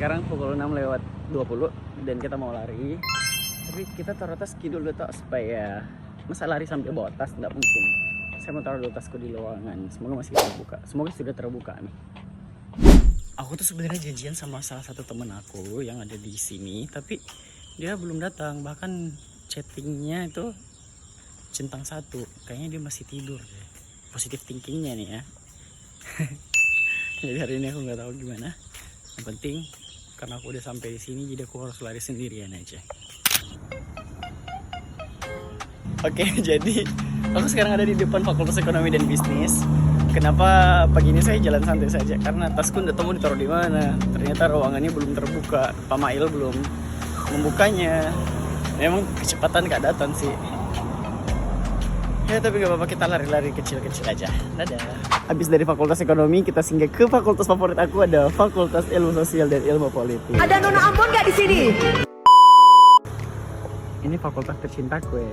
Sekarang pukul 6:20 dan kita mau lari. Tapi kita taruh tas dulu tak supaya masa lari sampai bawa tas nggak mungkin. Saya mau taruh dulu tasku di ruangan. Semoga masih terbuka. Semoga sudah terbuka nih. Aku tuh sebenarnya janjian sama salah satu temen aku yang ada di sini, tapi dia belum datang. Bahkan chattingnya itu centang satu. Kayaknya dia masih tidur deh. Positif thinkingnya nih ya. Jadi hari ini aku nggak tahu gimana. Yang penting karena aku udah sampai di sini, jadi aku harus lari sendirian aja. Oke, jadi aku sekarang ada di depan Fakultas Ekonomi dan Bisnis. Kenapa pagi ini saya jalan santai saja? Karena tasku nggak tahu ditaruh di mana. Ternyata ruangannya belum terbuka. Pak Mail belum membukanya. Memang kecepatan nggak datang sih. Ya tapi gak apa-apa, kita lari-lari kecil-kecil aja. Dadah. Habis dari Fakultas Ekonomi, kita singgah ke fakultas favorit aku, ada Fakultas Ilmu Sosial dan Ilmu Politik. Ada Nona Ambon gak di sini? Ini fakultas tercintaku ya.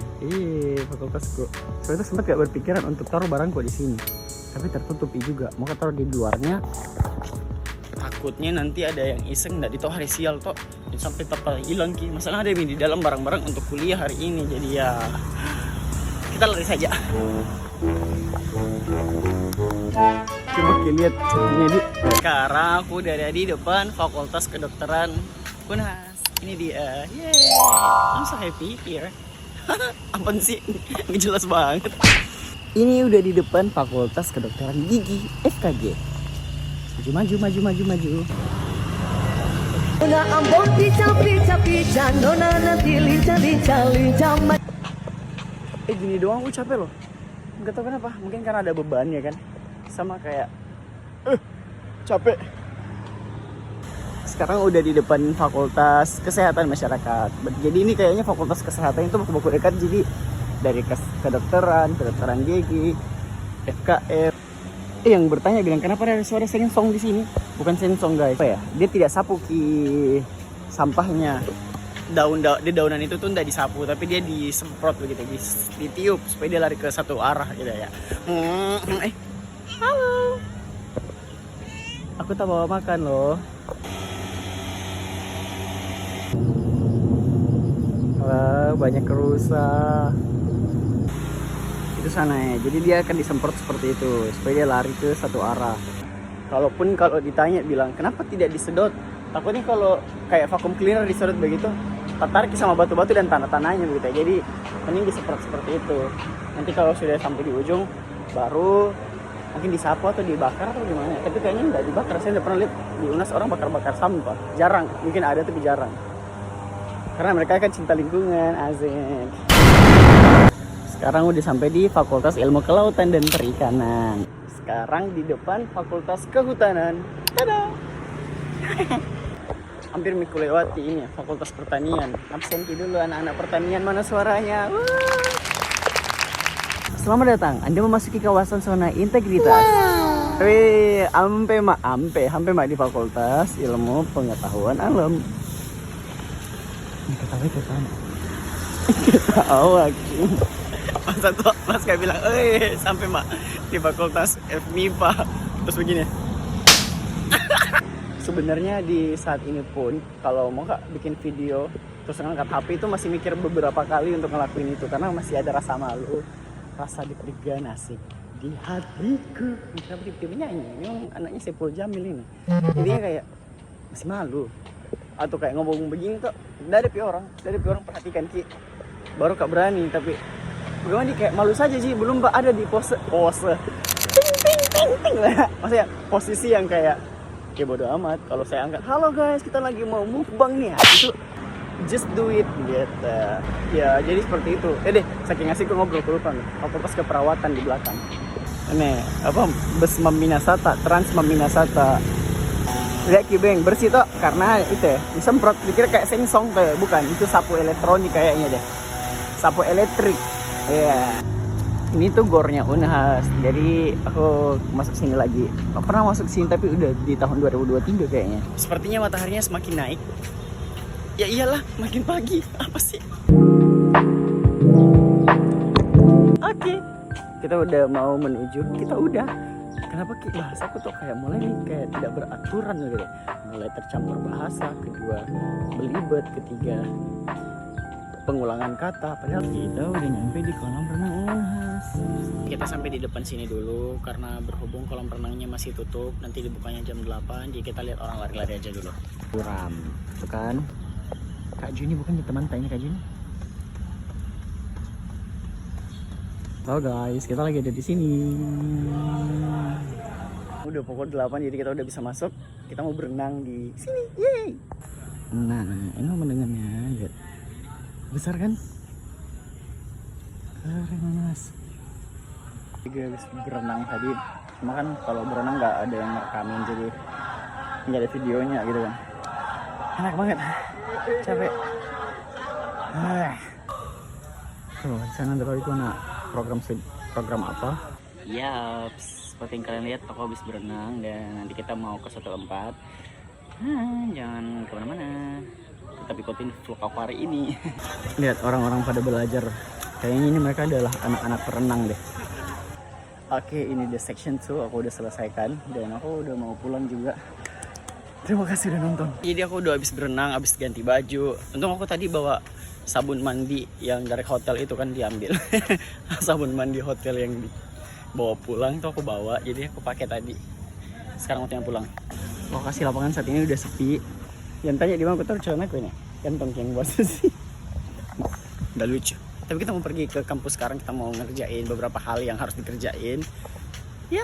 Fakultasku. Saya itu sempat gak berpikiran untuk taruh barangku di sini. Tapi tertutup juga. Mau taruh di luarnya. Takutnya nanti ada yang iseng nggak ditaruh hari sial toh. Sampai tapal hilang ki. Masalah ada di dalam barang-barang untuk kuliah hari ini. Jadi ya kita lari saja. Coba kita lihat ini di. Sekarang aku udah ada di depan Fakultas Kedokteran Unhas. Ini dia. Yeay. I'm so happy here. Apaan sih? Nggak jelas banget. Ini udah di depan Fakultas Kedokteran Gigi FKG. Maju. Nona Ambon pica, Nona nanti lincah. Gini doang aku capek loh. Nggak tahu kenapa. Mungkin karena ada beban ya kan. Sama kayak capek. Sekarang udah di depan Fakultas Kesehatan Masyarakat. Jadi ini kayaknya Fakultas Kesehatan itu buku-buku dekat. Jadi dari kedokteran gigi, FKF. Yang bertanya bilang kenapa ada suara sensong di sini? Bukan sensong guys. Apa ya? Dia tidak sapu sampahnya. Daunan itu tuh nggak disapu, tapi dia disemprot begitu, ditiup supaya dia lari ke satu arah gitu ya. Halo. Aku tak bawa makan loh. Wah, banyak rusa. Itu sana ya. Jadi dia akan disemprot seperti itu supaya dia lari ke satu arah. Kalau ditanya bilang kenapa tidak disedot? Takutnya kalau kayak vacuum cleaner disedot begitu, tertarik sama batu-batu dan tanah-tanahnya begitu. Jadi mending disemprot seperti itu. Nanti kalau sudah sampai di ujung baru mungkin disapu atau dibakar atau gimana. Tapi kayaknya nggak dibakar. Saya udah pernah lihat di UNAS orang bakar-bakar sampah. Jarang. Mungkin ada tapi jarang. Karena mereka kan cinta lingkungan, asik. Sekarang udah sampai di Fakultas Ilmu Kelautan dan Perikanan. Sekarang di depan Fakultas Kehutanan. Dadah. Hampir miku lewati ini Fakultas Pertanian. Absen dulu anak-anak pertanian, mana suaranya? Selamat datang. Anda memasuki kawasan zona integritas. Wih, ampe mak di Fakultas Ilmu Pengetahuan Alam. Ini ketawa. Ketawa. Masa tuh Mas kayak bilang, sampai mak di Fakultas FMIPA. Terus begini. Sebenarnya di saat ini pun kalau mau bikin video terus ngangkat HP itu masih mikir beberapa kali untuk ngelakuin itu karena masih ada rasa malu, rasa deg-degan asik di hatiku. Kenapa tiba-tiba nyanyi? Memang anaknya Saiful Jamil ini. Jadinya kayak masih malu. Atau kayak ngomong begini tuh dari orang perhatikan ki. Baru Kak berani, tapi bagaimana nih kayak malu saja sih, belum ada di pose. Ting lah. Maksudnya posisi yang kayak bodo amat kalau saya angkat, halo guys kita lagi mau mukbang nih, itu just do it gitu ya. Jadi seperti itu saking asik ngobrol kelupaan Fakultas Keperawatan di belakang ini apa, bus Meminasata, Trans Meminasata. Lihat kibeng bersih toh karena itu ya disemprot, dikira kayak sensong tuh, bukan, itu sapu elektronik kayaknya deh, sapu elektrik ya. Ini tuh gornya Unhas, jadi aku masuk sini lagi. Gak pernah masuk sini tapi udah di tahun 2023 kayaknya. Sepertinya mataharinya semakin naik. Ya iyalah, makin pagi. Apa sih? Oke. Kita udah mau menuju, kenapa bahasaku tuh kayak mulai nih kayak tidak beraturan gitu deh. Mulai tercampur bahasa, kedua belibet, ketiga pengulangan kata. Padahal kita udah nyampe di kolam renang Unhas. Kita sampai di depan sini dulu karena berhubung kolam renangnya masih tutup, nanti dibukanya jam 8. Jadi kita lihat orang lari-lari aja dulu. Buram, itu kan Kak Juni, bukan teman tanya Kak Juni. Halo guys, kita lagi ada di sini. Udah pukul 8, jadi kita udah bisa masuk. Kita mau berenang di sini. Yeay. Nah, ini mendengarnya, lihat. Besar kan? Keren mas. Juga habis berenang tadi. Cuma kan kalau berenang nggak ada yang ngerekamin, jadi nggak ada videonya gitu kan. Enak banget. Capek. Tuh, di sana terlalu itu anak program apa? Yaps, seperti yang kalian lihat aku habis berenang dan nanti kita mau ke suatu tempat. Jangan kemana-mana, tetap ikutin vlog aku hari ini. Lihat orang-orang pada belajar, kayaknya ini mereka adalah anak-anak perenang deh. Oke, ini the section 2 aku udah selesaikan dan aku udah mau pulang juga. Terima kasih udah nonton. Jadi aku udah habis berenang, habis ganti baju. Untung aku tadi bawa sabun mandi yang dari hotel itu kan diambil. Sabun mandi hotel yang dibawa pulang tuh aku bawa, jadi aku pakai tadi. Sekarang waktunya pulang. Lokasi lapangan saat ini udah sepi. Yang tanya di mana aku taruh celanaku ini. Kantong yang buat sih. Udah lucu. Tapi kita mau pergi ke kampus sekarang, kita mau ngerjain beberapa hal yang harus dikerjain. Ya,